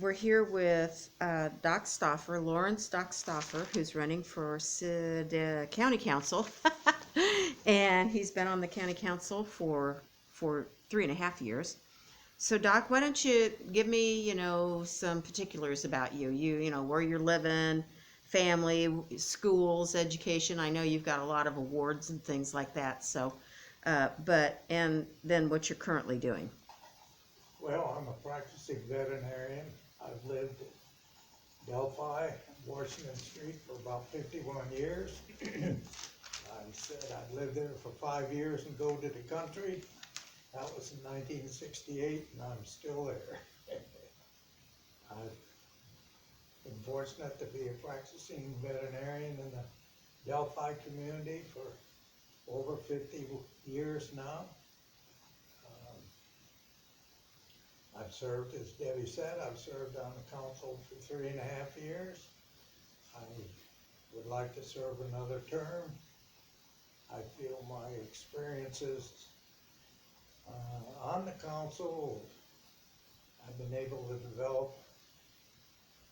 We're here with Doc Stauffer, Lawrence Doc Stauffer, who's running for county council. And he's been on the county council for 3.5 years. So Doc, why don't you give me, some particulars about you, where you're living, family, schools, education. I know you've got a lot of awards and things like that. So, and then what you're currently doing. Well, I'm a practicing veterinarian. I've lived in Delphi, Washington Street for about 51 years. I said I'd live there for 5 years and go to the country. That was in 1968, and I'm still there. I've been fortunate to be a practicing veterinarian in the Delphi community for over 50 years now. I've served, as Debbie said, I've served on the council for 3.5 years. I would like to serve another term. I feel my experiences on the council, I've been able to develop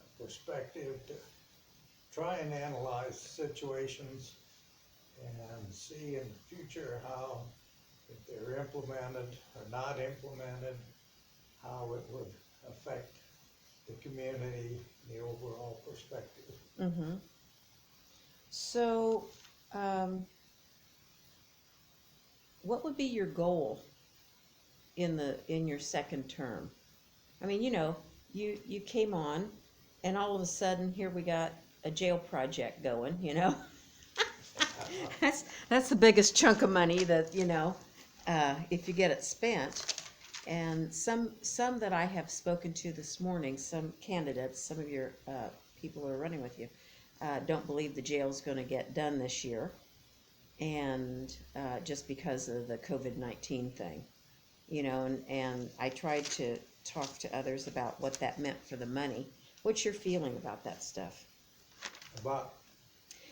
a perspective to try and analyze situations and see in the future how, if they're implemented or not implemented, how it would affect the community, the overall perspective. Mm-hmm. So, what would be your goal in your second term? I mean, you came on, and all of a sudden here we got a jail project going. That's the biggest chunk of money that if you get it spent. And some that I have spoken to this morning, some candidates, some of your people who are running with you, don't believe the jail's going to get done this year, and just because of the COVID-19 thing, and I tried to talk to others about what that meant for the money. What's your feeling about that stuff? About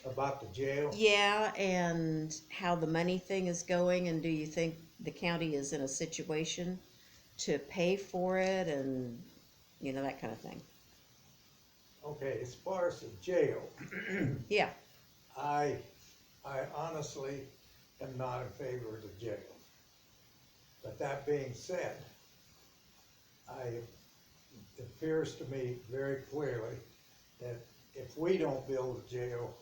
the jail? Yeah, and how the money thing is going, and do you think the county is in a situation to pay for it, and that kind of thing? Okay, as far as the jail, Yeah. I honestly am not in favor of the jail. But that being said, it appears to me very clearly that if we don't build a jail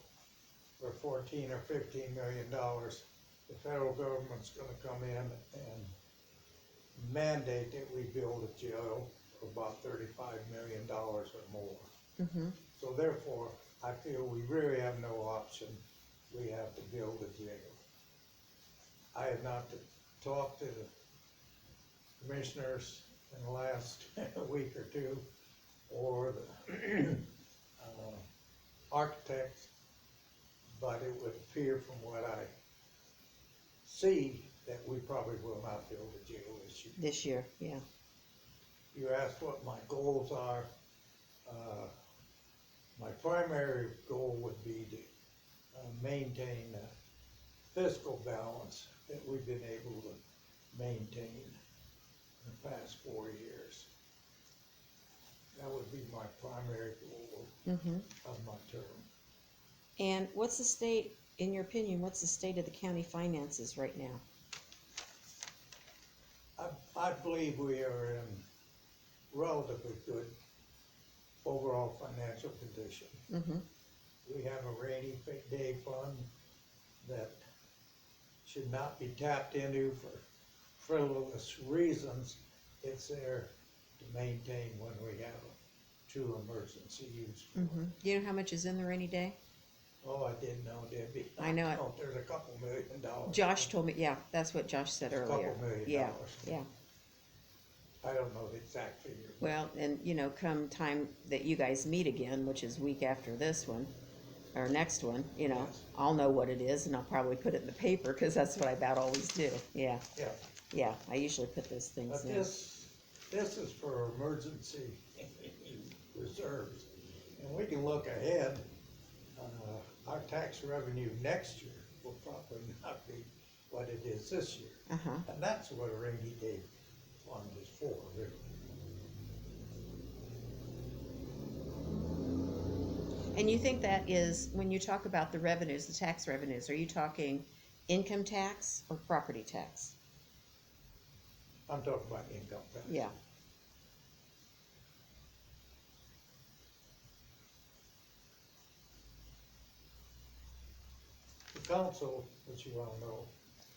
for $14 or $15 million, the federal government's going to come in and mandate that we build a jail for about $35 million or more. Mm-hmm. So therefore, I feel we really have no option. We have to build a jail. I have not talked to the commissioners in the last week or two, or the architects, but it would appear from what I see that we probably will not build a jail this year. This year, yeah. You asked what my goals are. My primary goal would be to maintain the fiscal balance that we've been able to maintain in the past 4 years. That would be my primary goal of my term. And what's the state, in your opinion, what's the state of the county finances right now? I believe we are in relatively good overall financial condition. Mm-hmm. We have a rainy day fund that should not be tapped into for frivolous reasons. It's there to maintain when we have a true emergency use for Mm-hmm. it. Do you know how much is in the rainy day? Oh, I didn't know, Debbie. I know it. Oh, there's a couple $1 million. Josh told me, yeah, that's what Josh said A earlier. couple $1 million. Yeah. I don't know the exact figure. Well, and come time that you guys meet again, which is week after this one, or next one, Yes. I'll know what it is, and I'll probably put it in the paper, because that's what I about always do. Yeah. Yeah. Yeah, I usually put those things But in. this is for emergency reserves. And we can look ahead. Our tax revenue next year will probably not be what it is this year. Uh-huh. And that's what a rainy day fund is for, really. And you think that is, when you talk about the revenues, the tax revenues, are you talking income tax or property tax? I'm talking about income tax. Yeah. The council, which you all know,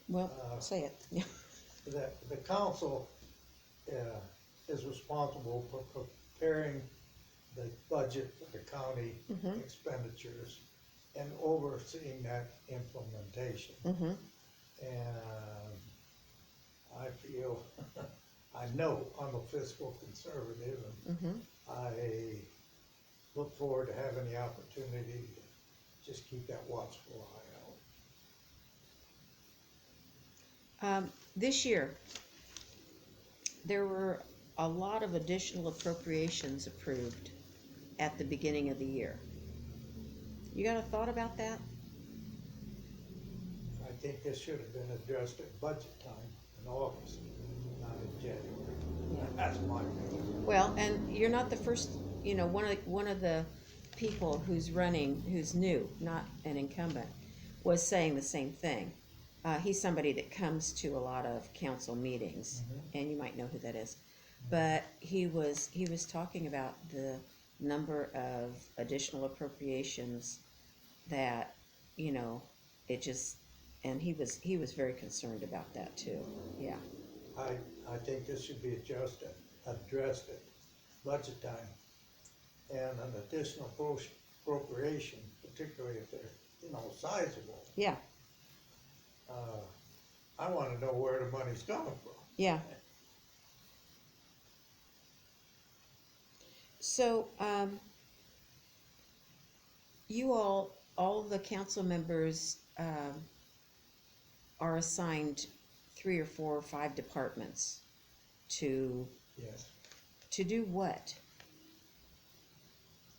Well, Uh, say it. Yeah. that the council, is responsible for preparing the budget for the county Mhm. expenditures and overseeing that implementation. Mm-hmm. And I feel, I know I'm a fiscal conservative, and Mm-hmm. I look forward to having the opportunity to just keep that watchful eye This year, there were a lot of additional appropriations approved at the beginning of the year. You got a thought about that? out. I think this should have been addressed at budget time in August, not in January. Yeah. That's my opinion. Well, and you're not the first, one of the people who's running, who's new, not an incumbent, was saying the same thing. He's somebody that comes to a lot of council meetings, and you might know who that is. But he was talking about the number of additional appropriations that, you know, it just, and he was very concerned about that too. Yeah. I think this should be addressed at budget time. And an additional appropriation, particularly if they're, sizable. Yeah. I wanna know where the money's coming from. Yeah. So, you all the council members, are assigned 3 or 4 or 5 departments to, Yes. to do what?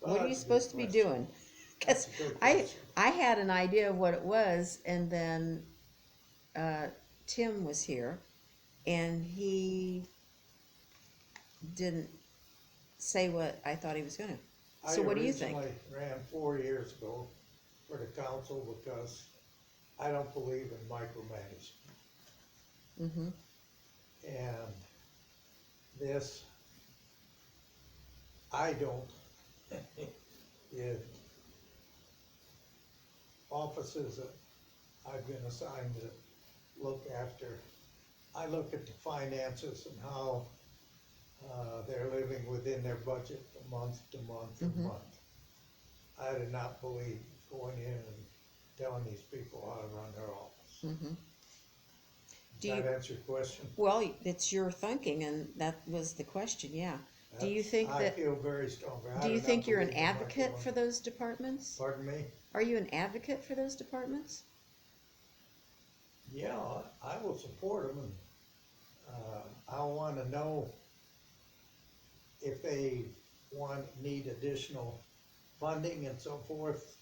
Well, What are you that's a supposed to good be question. doing? That's Because a good I, question. I had an idea of what it was, and then, Tim was here, and he didn't say what I thought he was gonna. So what do you think? I originally ran 4 years ago for the council because I don't believe in micromanagement. Mm-hmm. And this, I don't, if offices that I've been assigned to look after, I look at the finances and how, they're living within their budget from month to month and month. I do not believe going in and telling these people how to run their office. Mm-hmm. Does that answer your question? Well, it's your thinking, and that was the question, yeah. Do you think I that, feel very strongly. I do you not think you're an believe in advocate for micromanagement. those departments? Pardon me? Are you an advocate for those departments? Yeah, I will support them, and, I wanna know if they need additional funding and so forth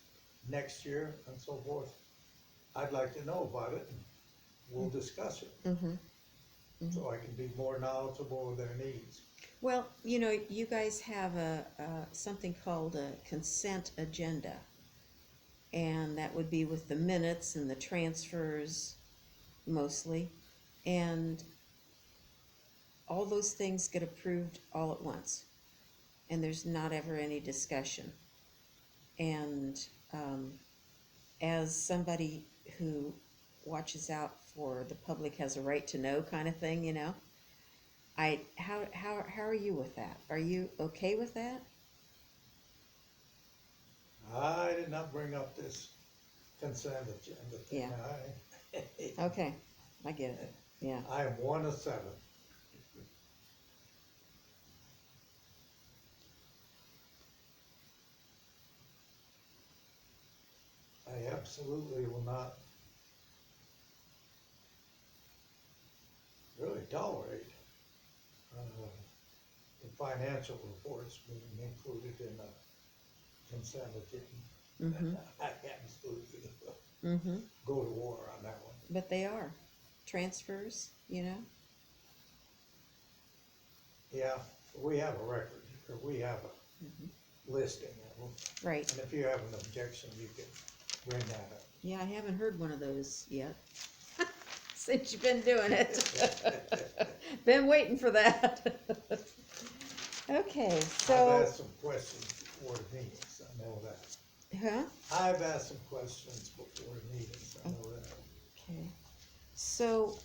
next year and so forth. I'd like to know about it, and we'll discuss it, Mm-hmm. so I can be more knowledgeable of their needs. Well, you guys have something called a consent agenda. And that would be with the minutes and the transfers mostly. And all those things get approved all at once. And there's not ever any discussion. And as somebody who watches out for the public has a right to know kind of thing, how are you with that? Are you okay with that? I did not bring up this consent agenda thing. Okay, I get it. Yeah. I am one of 7. I absolutely will not really tolerate, the financial reports being included in the consent agenda. Mm-hmm. I absolutely will Mm-hmm. go to war on that one. But they are transfers, Yeah, we have a record, or we have Mhm. listing of them. right. And if you have an objection, you can bring that up. Yeah, I haven't heard one of those yet. Since you've been doing it. Been waiting for that. Okay, I've so, asked some questions before the meetings, I know that. huh? I've asked some questions before the meetings, I know that. Okay, so,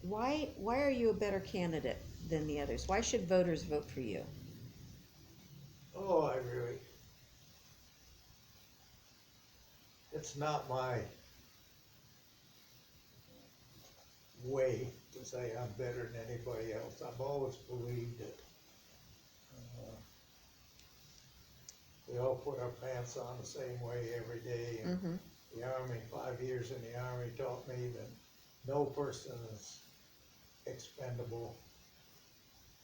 why are you a better candidate than the others? Why should voters vote for you? Oh, it's not my way to say I'm better than anybody else. I've always believed that uh, we all put our pants on the same way every day. And Mm-hmm, the Army, 5 years in the Army taught me that no person is expendable,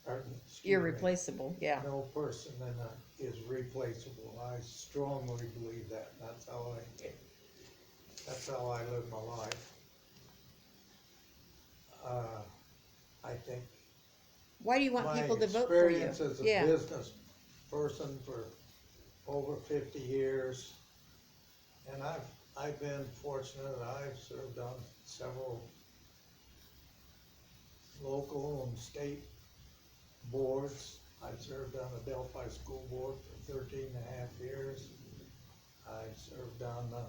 or, excuse me, irreplaceable, yeah. no person is replaceable. I strongly believe that. That's how I live my life. I think Why do you want my people to vote for you? experience as a Yeah, business person for over 50 years, and I've been fortunate. I've served on several local and state boards. I've served on the Delphi School Board for 13 and a half years. I've served on the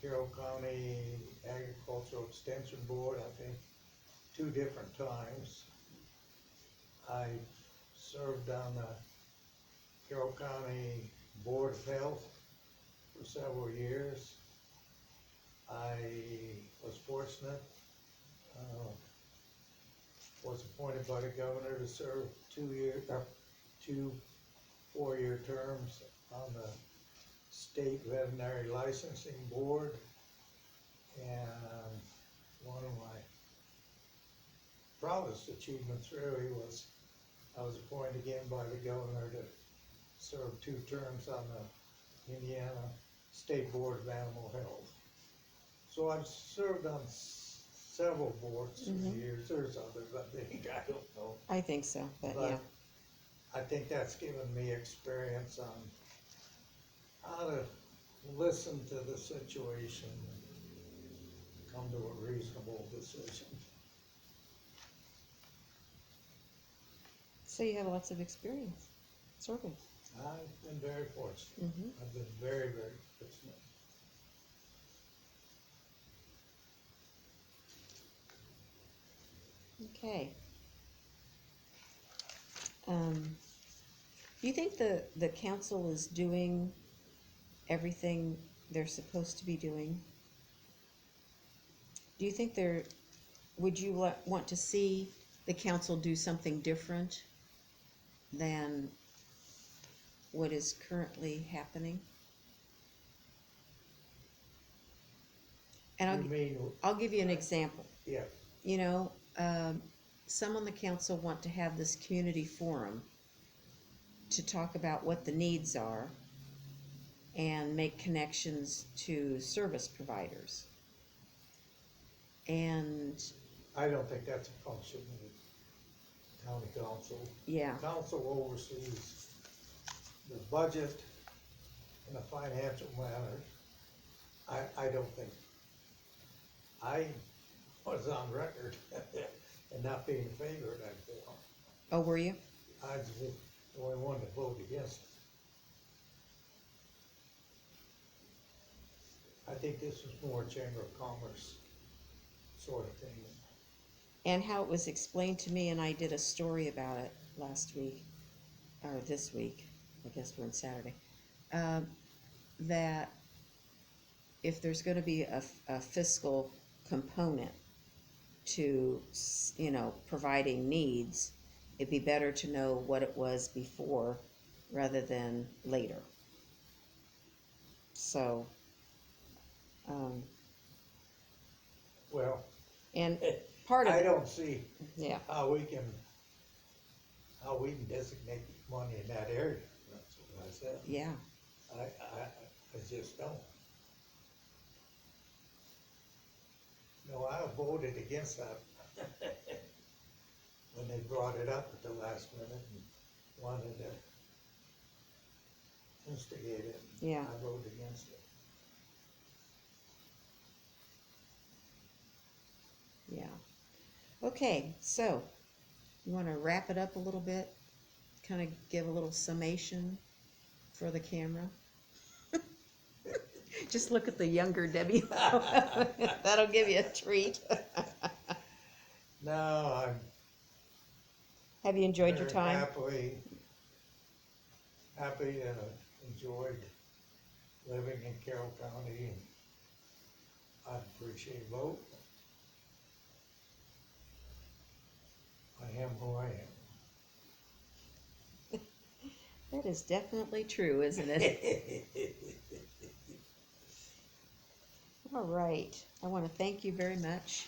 Carroll County Agricultural Extension Board, I think, 2 different times. I've served on the Carroll County Board of Health for several years. I was fortunate, was appointed by the governor to serve 2 4-year terms on the State Veterinary Licensing Board. And one of my proudest achievements really was I was appointed again by the governor to serve 2 terms on the Indiana State Board of Animal Health. So I've served on several boards through the years. There's others, I think, I don't know. I think so, but But yeah. I think that's given me experience on how to listen to the situation and come to a reasonable decision. So you have lots of experience serving. I've been very fortunate. Mm-hmm. I've been very, very fortunate. Okay. Do you think the council is doing everything they're supposed to be doing? Do you think would you want to see the council do something different than what is currently happening? And You mean, I'll give you an example. yeah, You know, some on the council want to have this community forum to talk about what the needs are and make connections to service providers. And I don't think that's a function of the county council. yeah, The council oversees the budget and the financial matters. I don't think, I was on record and not being in favor of that forum. oh, were you? I was the only one to vote against it. I think this was more Chamber of Commerce sort of thing. And how it was explained to me, and I did a story about it last week, or this week, I guess we're on Saturday, that if there's going to be a fiscal component to, providing needs, it'd be better to know what it was before rather than later. So, Well, and part of I it, don't see yeah, how we can designate money in that area. That's what I said. yeah, I just don't. No, I voted against that when they brought it up at the last minute and wanted to instigate it. Yeah. I voted against it. Yeah. Okay, so you want to wrap it up a little bit? Kind of give a little summation for the camera? Just look at the younger Debbie. That'll give you a treat. No, I'm Have you enjoyed your very time? happy and enjoyed living in Carroll County, and I'd appreciate a vote. I am who I am. That is definitely true, isn't it? All right. I want to thank you very much